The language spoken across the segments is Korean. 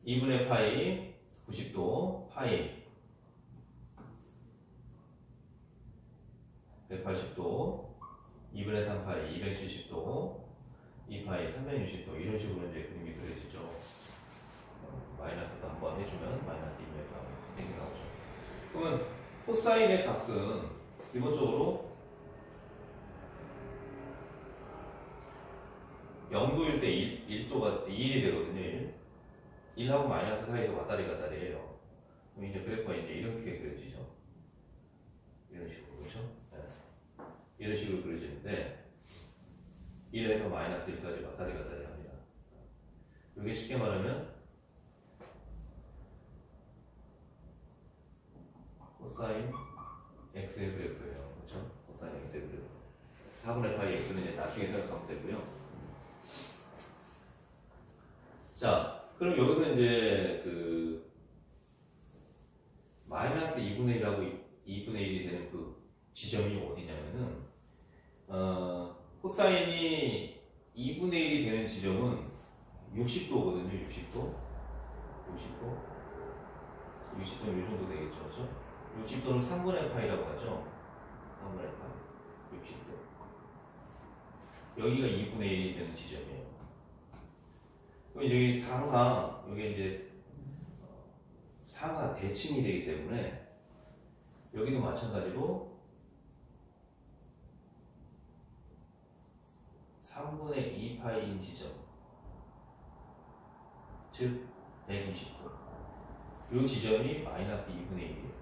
2분의 파이 90도 파이 180도 2분의 3 파이 270도 2파이 360도 이런 식으로 이제 그림이 그려지죠. 마이너스도 한번 해주면 마이너스 2분의 파이 이렇게 나오죠. 그러면 코사인의 값은 기본적으로 0도일 때 1도가 1이 되거든요. 1하고 마이너스 사이에서 왔다리 갔다리예요. 그럼 이제 그래프가 이제 이렇게 그려지죠. 이런 식으로 그렇죠? 네. 이런 식으로 그려지는데 1에서 마이너스 1까지 왔다리 갔다리 합니다. 이게 쉽게 말하면 코사인 x의 그래프예요. 그렇죠? 코사인 x의 그래프. 4분의 파이 x는 이제 나중에 생각하면 되고요. 자, 그럼 여기서 이제 그 마이너스 2분의 1하고 2분의 1이 되는 그 지점이 어디냐면은 코사인이 2분의 1이 되는 지점은 60도거든요. 60도. 60도는 이 정도 되겠죠. 그렇죠? 60도는 3분의 파이라고 하죠. 3분의 파이. 60도. 여기가 2분의 1이 되는 지점이에요. 그럼 이제 항상 여기 이제 사가 대칭이 되기 때문에 여기도 마찬가지로 3분의 2파이인 지점, 즉 120도. 이 지점이 마이너스 2분의 1이에요.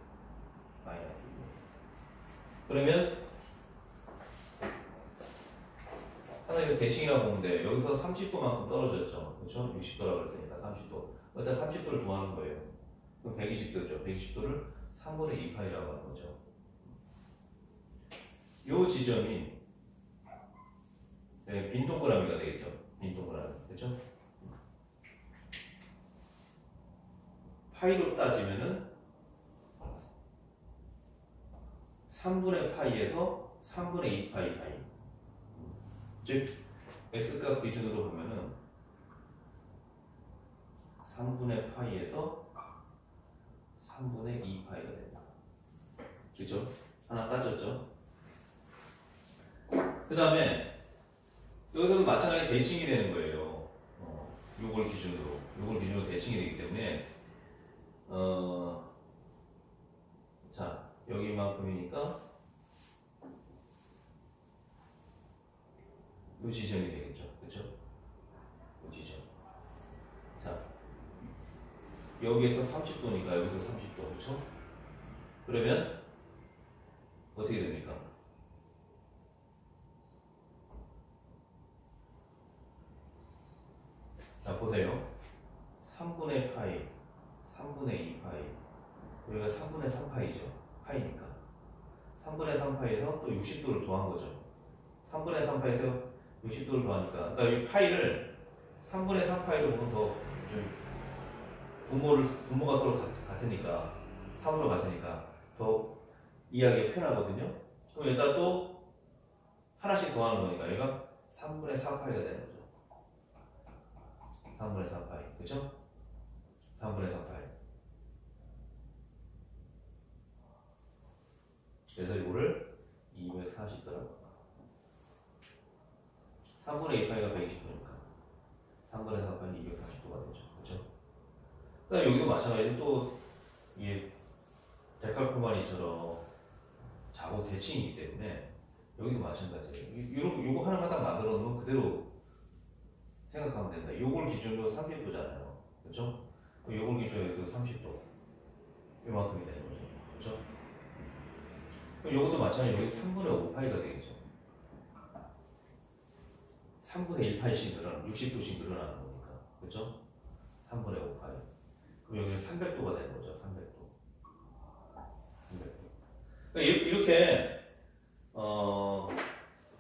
마이너스 2분의 1. 그러면 하나 이거 대칭이라고 보면 돼. 여기서 30도만큼 떨어졌죠. 그렇죠? 60도라고 그랬으니까 30도. 일단 30도를 더하는 거예요. 그럼 120도죠. 120도를 3분의 2파이라고 하는 거죠. 요 지점이 네, 빈 동그라미가 되겠죠. 빈 동그라미. 그렇죠? 파이로 따지면은 3분의 파이에서 3분의 2파이 사이. 즉 x값 기준으로 보면은 3분의 파이에서 3분의 2파이가 됩니다. 그죠? 하나 따졌죠? 그 다음에 여기서도 마찬가지 대칭이 되는 거예요. 요걸 기준으로 대칭이 되기 때문에 자 여기만큼이니까 이 지점이 되겠죠. 그렇죠? 이 지점. 자, 여기에서 30도니까 여기도 30도. 그렇죠? 그러면 어떻게 됩니까? 자, 보세요. 3분의 파이, 3분의 2파이. 여기가 3분의 3파이죠. 파이니까. 3분의 3파이에서 또 60도를 더한 거죠. 3분의 3파이에서 60도를 더하니까, 그러니까 이 파이를 3분의 3파이로 보면 더 좀 분모가 서로 같으니까 3으로 같으니까 더 이해하기 편하거든요. 그럼 여기다 또 하나씩 더하는 거니까 얘가 3분의 4파이가 되는 거죠. 3분의 4파이, 그렇죠? 3분의 4파이. 그래서 이거를 240도라고. 3분의 2파이가 120도니까 3분의 4파이는 240도가 되죠. 그렇죠? 그다음에 여기도 마찬가지로 또 이게 데칼코마니처럼 좌우 대칭이기 때문에 여기도 마찬가지예요. 요거 하나만 딱 만들어 놓으면 그대로 생각하면 된다. 요걸 기준으로 30도잖아요. 그렇죠? 요걸 기준으로 30도. 요만큼이 되는 거죠. 그렇죠? 그럼 요것도 마찬가지로 여기 3분의 5파이가 되겠죠. 3분의 1파이씩 늘어나는, 60도씩 늘어나는 거니까. 그렇죠? 3분의 5파이. 그럼 여기는 300도가 되는 거죠. 300도. 300도. 그러니까 이렇게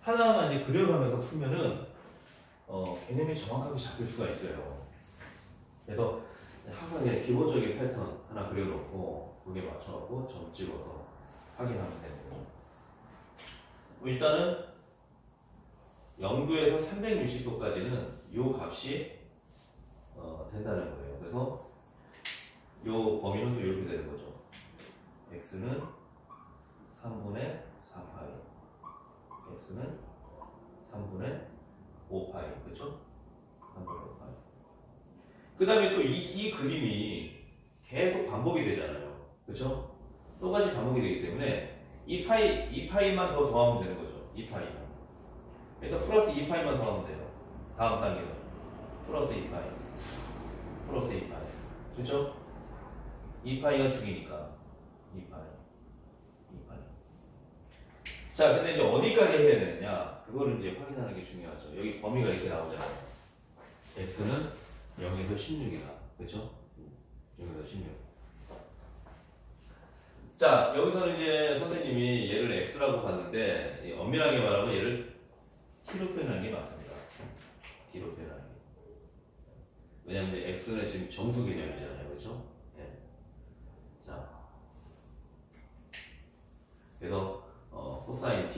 하나하나 이제 그려가면서 풀면은 개념이 정확하게 잡힐 수가 있어요. 그래서 항상 그냥 기본적인 패턴 하나 그려놓고 거기에 맞춰갖고 점 찍어서 확인하면 되는 거죠. 일단은 0도에서 360도까지는 이 값이 된다는 거예요. 그래서 요 범위는 또 이렇게 되는 거죠. x는 3분의 4파이, x는 3분의 5파이, 그렇죠? 3분의 5파이. 그 다음에 또 이 그림이 계속 반복이 되잖아요. 그렇죠? 똑같이 반복이 되기 때문에 이 파이만 더 더하면 되는 거죠. 이 파이만. 그러니까 플러스 2파이만 더하면 돼요. 다음 단계는 플러스 2파이, 플러스 2파이. 그렇죠? 2파이가 죽이니까 2파이, 2파이. 자, 근데 이제 어디까지 해야 되느냐? 그거를 이제 확인하는 게 중요하죠. 여기 범위가 이렇게 나오잖아요. x는 0에서 16이다. 그렇죠? 0에서 16. 자, 여기서는 이제 선생님이 얘를 x라고 봤는데 엄밀하게 말하면 얘를 t로 표현하는 게 맞습니다. t로 표현하는 게. 왜냐면 이제 x는 지금 정수 개념이잖아요. 그렇죠? 네. 자, 그래서 코사인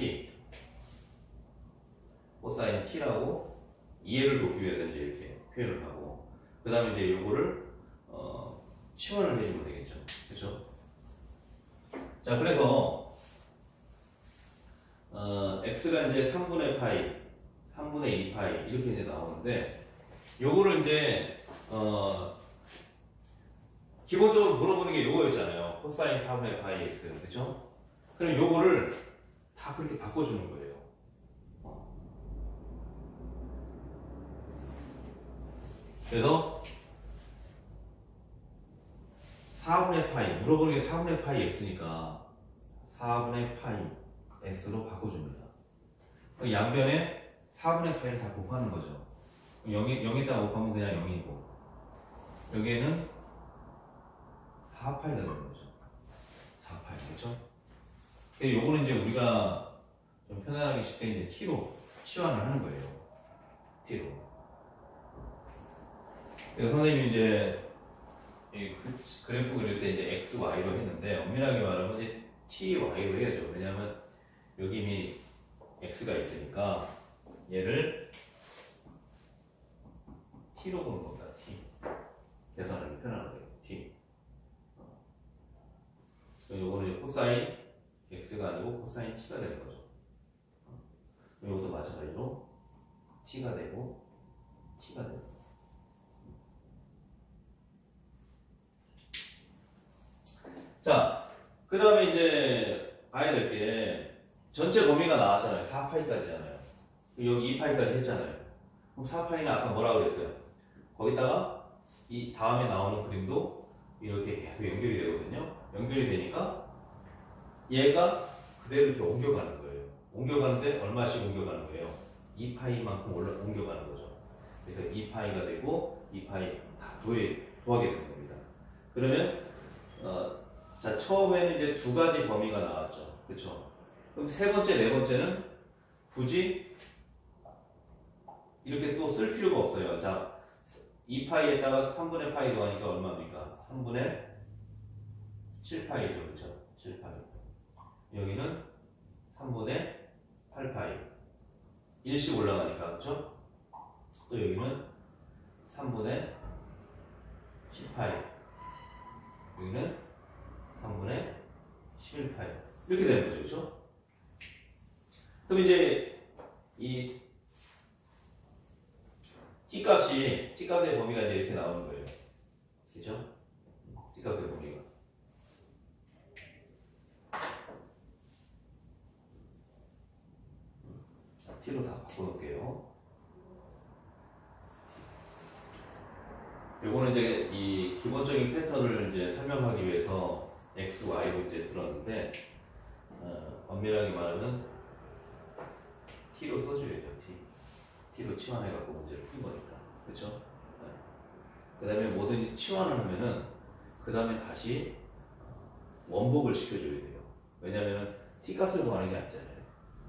t라고 이해를 돕기 위해서 이제 이렇게 표현을 하고, 그 다음에 이제 요거를 치환을 해주면 되겠죠. 그렇죠? 자, 그래서 x가 이제 3분의 파이, 3분의 2파이 이렇게 이제 나오는데, 요거를 이제 기본적으로 물어보는 게 요거였잖아요. 코사인 4분의 파이 x, 그렇죠? 그럼 요거를 다 그렇게 바꿔주는 거예요. 그래서 4분의 파이, 물어보는 게 4분의 파이 x니까 4분의 파이 x로 바꿔줍니다. 양변에 4분의 파이를 다 곱하는 거죠. 0에다가 곱하면 그냥 0이고, 여기에는 4파이가 되는 거죠. 4파이, 그렇죠? 요거는 이제 우리가 좀 편안하게 쉽게 이제 t로 치환을 하는 거예요. t로. 그래서 선생님이 이제 그래프 그릴 때 이제 x, y로 했는데, 엄밀하게 말하면 이제 t, y로 해야죠. 왜냐면 여기 이미 x가 있으니까 얘를 t로 보는 겁니다. t. 계산을 편안하게 t. 요거는 이제 코사인 x가 아니고 코사인 t가 되는 거죠. 요것도 마찬가지로 t가 되고 t가 되고. 자, 그 다음에 이제 봐야 될 게 전체 범위가 나왔잖아요. 4파이까지잖아요. 여기 2파이까지 했잖아요. 그럼 4파이는 아까 뭐라고 그랬어요? 거기다가 이 다음에 나오는 그림도 이렇게 계속 연결이 되거든요. 연결이 되니까 얘가 그대로 이렇게 옮겨가는 거예요. 옮겨가는데 얼마씩 옮겨가는 거예요? 2파이만큼 옮겨가는 거죠. 그래서 2파이가 되고 2파이 다 더하게 되는 겁니다. 그러면 자, 처음에는 이제 두 가지 범위가 나왔죠. 그렇죠? 그럼 세 번째, 네 번째는 굳이 이렇게 또 쓸 필요가 없어요. 자, 2파이에다가 3분의 파이 더하니까 얼마입니까? 3분의 7파이죠. 그렇죠? 7파이. 여기는 3분의 8파이. 1씩 올라가니까. 그렇죠? 또 여기는 3분의 10파이. 여기는 3분의 11파이. 이렇게 되는 거죠. 그렇죠? 그럼 이제 이 t값의 범위가 이제 이렇게 나오는 거예요. 그렇죠? t값의 범위가. 자, t로 다 바꿔놓을게요. 요거는 이제 이 기본적인 패턴을 이제 설명하기 위해서 x, y로 이제 들었는데, 엄밀하게 말하면 t로 써줘야죠. t로 치환해갖고 문제를 푼 거니까. 그쵸? 그 다음에 뭐든지 치환을 하면은 그 다음에 다시 원복을 시켜줘야 돼요. 왜냐면은 t값을 구하는 게 아니잖아요.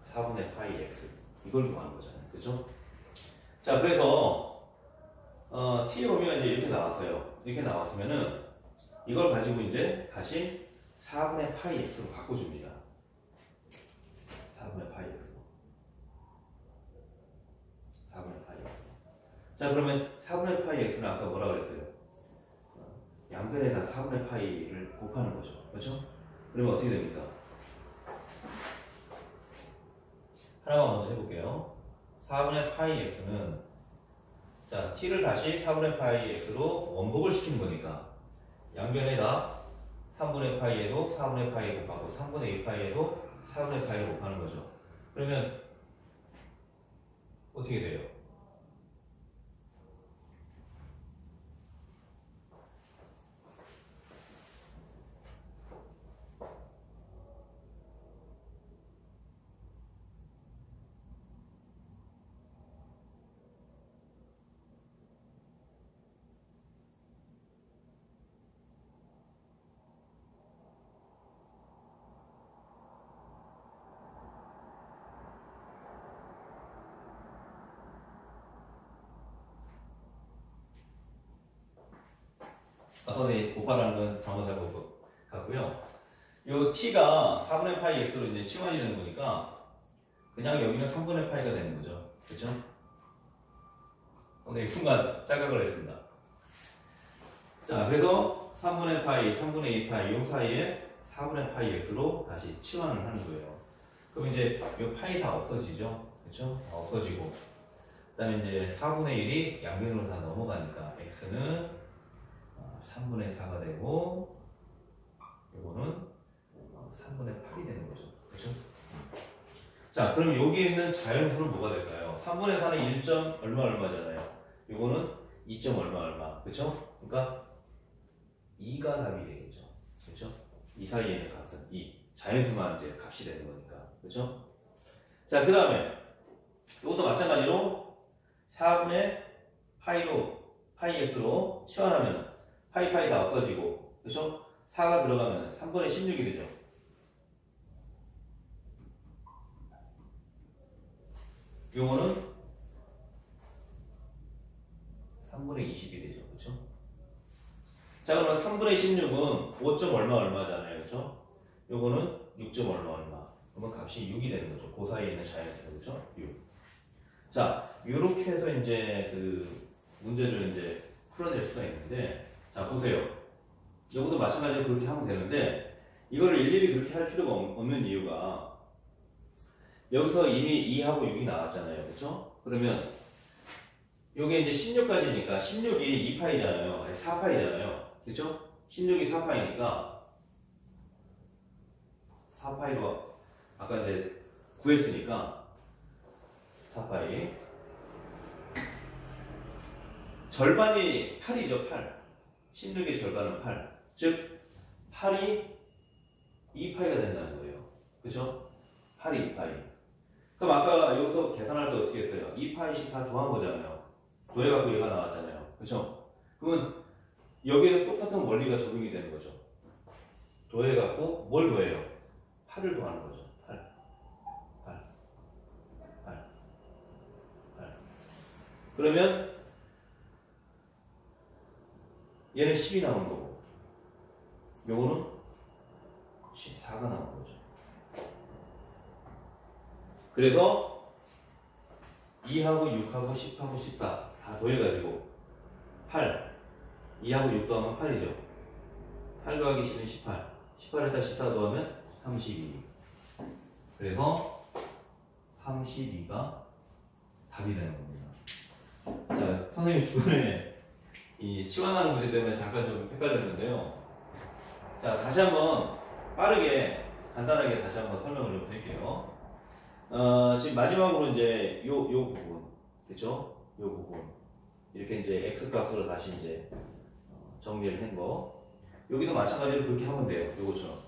4분의 파이 x 이걸 구하는 거잖아요. 그쵸? 자, 그래서 t의 범위가 이제 이렇게 나왔어요. 이렇게 나왔으면은 이걸 가지고 이제 다시 4분의 파이 x로 바꿔줍니다. 4분의 파이 x로. 4분의 파이 x. 자, 그러면 4분의 파이 x는 아까 뭐라 그랬어요? 양변에다 4분의 파이를 곱하는 거죠. 그렇죠? 그러면 어떻게 됩니까? 하나만 먼저 해볼게요. 4분의 파이 x는 자 t를 다시 4분의 파이 x로 원복을 시키는 거니까 양변에다 3분의 파이에도 4분의 파이 곱하고 3분의 2파이에도 4분의 파이를 곱하는 거죠. 그러면 어떻게 돼요? 선생님 곱하라는 건 잘못한 것 같고요. 요 t가 4분의 파이 x로 이제 치환이 되는 거니까 그냥 여기는 3분의 파이가 되는 거죠. 그렇죠? 선생님 순간 착각을 했습니다. 자, 그래서 3분의 파이, 3분의 2파이 요 사이에 4분의 파이 x로 다시 치환을 하는 거예요. 그럼 이제 요 파이 다 없어지죠. 그렇죠? 다 없어지고 그다음에 이제 4분의 1이 양변으로 다 넘어가니까 x는 3분의 4가 되고 요거는 3분의 8이 되는 거죠. 그렇죠? 자, 그럼 여기에 있는 자연수는 뭐가 될까요? 3분의 4는 1점 얼마 얼마잖아요. 요거는 2점 얼마 얼마. 그렇죠? 그러니까 2가 답이 되겠죠. 그렇죠? 이 사이에 있는 값은 2. 자연수만 이제 값이 되는 거니까. 그렇죠? 자, 그다음에 이것도 마찬가지로 4분의 파이로 파이 x로 치환하면 파이 다 없어지고, 그렇죠? 4가 들어가면 3분의 16이 되죠. 요거는 3분의 20이 되죠. 그렇죠? 자, 그러면 3분의 16은 5점 얼마 얼마잖아요. 그렇죠? 요거는 6점 얼마 얼마. 그러면 값이 6이 되는 거죠. 그 사이에 있는 자연수. 그렇죠? 6. 자, 요렇게 해서 이제 그 문제를 이제 풀어낼 수가 있는데, 자, 보세요. 이것도 마찬가지로 그렇게 하면 되는데, 이거를 일일이 그렇게 할 필요가 없는 이유가, 여기서 이미 2하고 6이 나왔잖아요. 그렇죠? 그러면, 요게 이제 16까지니까, 16이 2파이잖아요. 아니, 4파이잖아요. 그렇죠? 16이 4파이니까, 4파이로, 아까 이제 구했으니까, 4파이. 절반이 8이죠, 8. 16의 절반은 8. 즉, 8이 2파이가 된다는 거예요. 그죠? 8이 2파이. 그럼 아까 여기서 계산할 때 어떻게 했어요? 2파이씩 다 더한 거잖아요. 더해갖고 얘가 나왔잖아요. 그죠? 그러면 여기에는 똑같은 원리가 적용이 되는 거죠. 더해갖고 뭘 더해요? 8을 더하는 거죠. 8. 8. 8. 8. 그러면 얘는 10이 나오는 거고, 요거는 14가 나오는 거죠. 그래서 2하고 6하고 10하고 14 다 더해가지고 8, 2하고 6 더하면 8이죠. 8 더하기 10은 18, 18에다 14 더하면 32. 그래서 32가 답이 되는 겁니다. 자, 선생님 주변에 이 치환하는 문제 때문에 잠깐 좀 헷갈렸는데요. 자, 다시 한번 빠르게 간단하게 다시 한번 설명을 좀 드릴게요. 지금 마지막으로 이제 요 부분, 그렇죠? 요 부분 이렇게 이제 x 값으로 다시 이제 정리를 한 거. 여기도 마찬가지로 그렇게 하면 돼요. 요거처럼.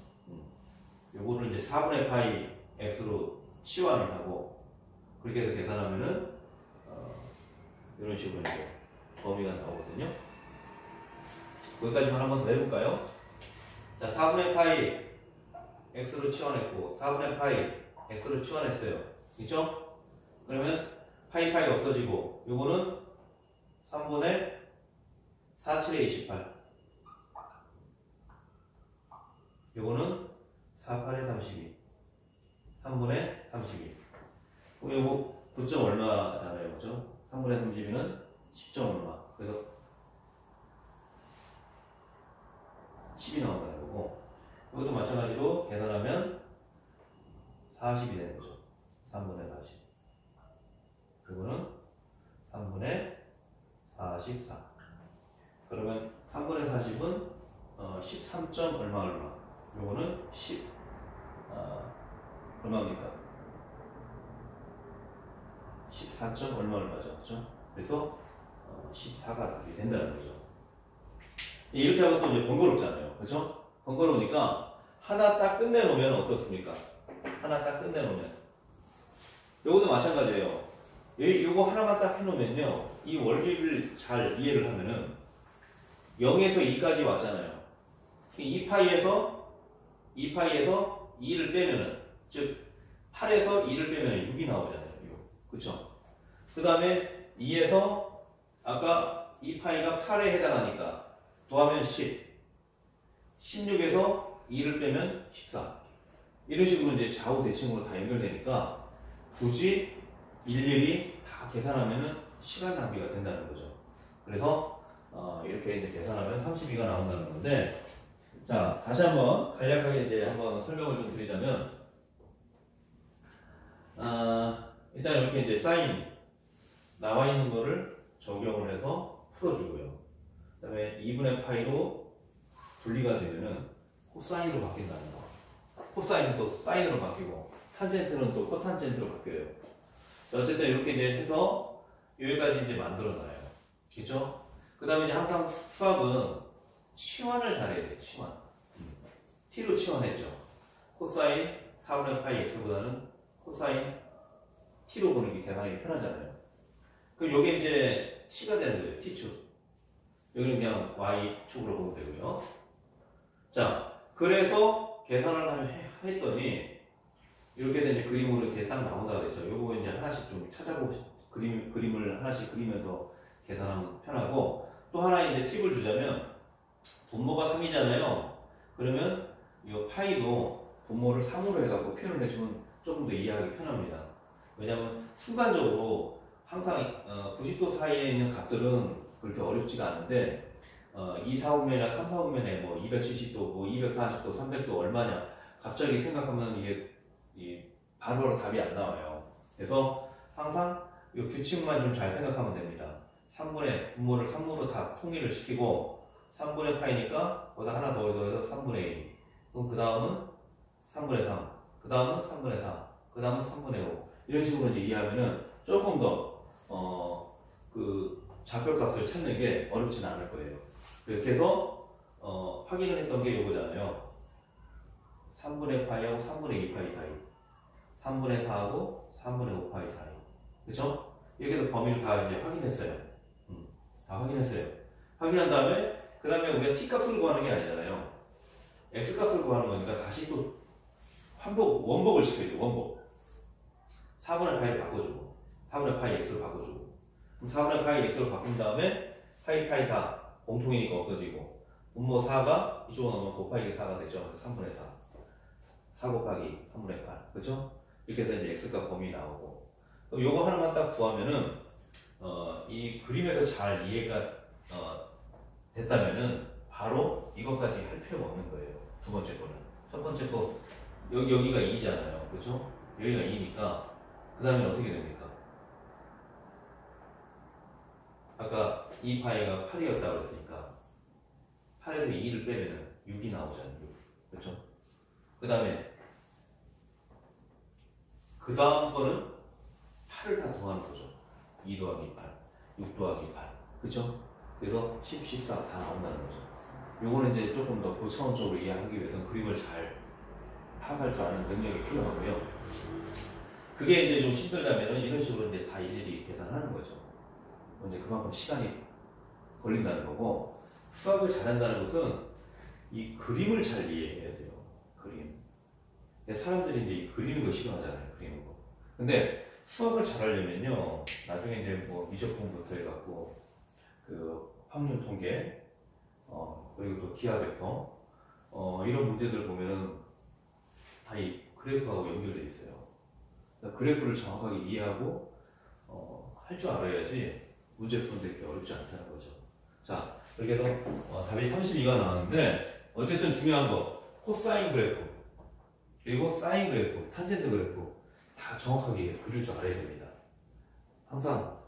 요거를 이제 4분의 파이 x로 치환을 하고 그렇게 해서 계산하면은 이런 식으로 이제 범위가 나오거든요. 거기까지만 한번 더 해볼까요? 자, 4분의 파이 x로 치환했고 4분의 파이 x로 치환했어요. 있죠? 그러면 파이가 없어지고 요거는 3분의 47에 28 요거는 48에 32 3분의 32 그럼 요거 9점 얼마잖아요. 그죠? 3분의 32는 10점 얼마. 그래서 그것도 마찬가지로 계산하면 40이 되는 거죠. 3분의 40. 그거는 3분의 44. 그러면 3분의 40은 13점 얼마. 요거는 10 얼마입니까? 14점 얼마죠. 그렇죠? 그래서 14가 답이 된다는 거죠. 이렇게 하면 또 이제 번거롭잖아요. 그렇죠? 번거로우니까 하나 딱 끝내놓으면 어떻습니까? 하나 딱 끝내놓으면 요것도 마찬가지예요. 요거 하나만 딱 해놓으면요, 이 원리를 잘 이해를 하면은 0에서 2까지 왔잖아요. 2파이에서 2를 빼면은, 즉 8에서 2를 빼면 6이 나오잖아요. 6. 그쵸? 그 다음에 2에서 아까 2파이가 8에 해당하니까 더하면 10. 16에서 2를 빼면 14. 이런 식으로 이제 좌우 대칭으로 다 연결되니까 굳이 일일이 다 계산하면은 시간 낭비가 된다는 거죠. 그래서 이렇게 이제 계산하면 32가 나온다는 건데, 자, 다시 한번 간략하게 이제 한번 설명을 좀 드리자면, 일단 이렇게 이제 사인 나와 있는 거를 적용을 해서 풀어주고요. 그 다음에 2분의 파이로 분리가 되면은 코사인으로 바뀐다는 거. 코사인은 또 사인으로 바뀌고, 탄젠트는 또 코탄젠트로 바뀌어요. 자, 어쨌든 이렇게 이제 해서 여기까지 이제 만들어놔요. 그죠? 그 다음에 이제 항상 수학은 치환을 잘해야 돼요. 치환. t로 치환했죠. 코사인 4분의 파이 x보다는 코사인 t로 보는 게 계산하기 편하잖아요. 그럼 요게 이제 t가 되는 거예요. t축. 여기는 그냥 y축으로 보면 되고요. 자, 그래서 계산을 했더니 이렇게 된 이제 그림으로 이렇게 딱 나온다고 그랬죠. 요거 이제 하나씩 좀 찾아보고 그림을 하나씩 그리면서 계산하면 편하고, 또 하나 이제 팁을 주자면, 분모가 3이잖아요. 그러면 이 파이도 분모를 3으로 해갖고 표현을 해주면 조금 더 이해하기 편합니다. 왜냐하면 순간적으로 항상 90도 사이에 있는 값들은 그렇게 어렵지가 않은데, 2, 4분면이나 3, 4분면에 뭐 270도, 뭐 240도, 300도 얼마냐 갑자기 생각하면 이게 바로바로 답이 안 나와요. 그래서 항상 이 규칙만 좀 잘 생각하면 됩니다. 분모를 3으로 다 통일을 시키고, 3분의 파이니까 거기다 하나 더 더해서 3분의 2. 그럼 그 다음은 3분의 3. 그 다음은 3분의 4. 그 다음은 3분의 5. 이런 식으로 이제 이해하면은 조금 더 그 좌표값을 찾는 게 어렵진 않을 거예요. 이렇게 해서 확인을 했던 게 이거잖아요. 3분의 파이하고 3분의 2파이 사이, 3분의 4하고 3분의 5파이 사이. 그쵸? 이렇게 해서 범위를 다 이제 확인했어요. 다 확인했어요. 확인한 다음에, 그 다음에 우리가 t 값을 구하는 게 아니잖아요. x 값을 구하는 거니까 다시 또 원복을 시켜야죠. 원복. 4분의 파이를 바꿔주고, 4분의 파이 x로 바꿔주고, 그럼 4분의 파이 x로 바꾼 다음에 파이 다 공통이니까 없어지고, 분모 4가 이쪽으로 넣으면 곱하기 4가 되죠. 그래서 3분의 4. 4 곱하기 3분의 8. 그쵸? 이렇게 해서 이제 x값 범위 나오고. 그럼 요거 하나만 딱 구하면은, 이 그림에서 잘 이해가, 됐다면은, 바로 이것까지 할 필요가 없는 거예요. 두 번째 거는. 첫 번째 거, 여기가 2잖아요. 그쵸? 여기가 2니까, 그 다음에 어떻게 됩니까? 아까 2파이가 8이었다고 그랬으니까, 8에서 2를 빼면은 6이 나오잖아요. 6. 그쵸? 그 다음에, 그 다음 거는 8을 다 더하는 거죠. 2 더하기 8, 6 더하기 8. 그쵸? 그래서 10, 14 다 나온다는 거죠. 요거는 이제 조금 더 고차원적으로 이해하기 위해서는 그림을 잘 파악할 줄 아는 능력이 필요하고요. 그게 이제 좀 힘들다면 이런 식으로 이제 다 일일이 계산하는 거죠. 이제 그만큼 시간이 걸린다는 거고, 수학을 잘한다는 것은 이 그림을 잘 이해해야 돼요. 그림. 사람들이 이제 이 그리는 거 싫어하잖아요. 그리는 거. 근데 수학을 잘하려면요, 나중에 이제 뭐 미적 공부부터 해갖고 그 확률 통계, 그리고 또 기하 벡터, 이런 문제들 보면은 다 이 그래프하고 연결되어 있어요. 그러니까 그래프를 정확하게 이해하고 할 줄 알아야지 문제 푸는데 그렇게 어렵지 않다는 거죠. 자, 이렇게 해서 답이 32가 나왔는데, 어쨌든 중요한 거, 코사인 그래프, 그리고 사인 그래프, 탄젠트 그래프 다 정확하게 그릴 줄 알아야 됩니다. 항상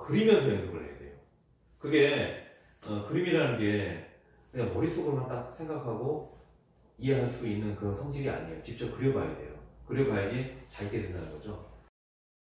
그리면서 연습을 해야 돼요. 그게 그림이라는 게 그냥 머릿속으로만 딱 생각하고 이해할 수 있는 그런 성질이 아니에요. 직접 그려봐야 돼요. 그려봐야지 잘 있게 된다는 거죠.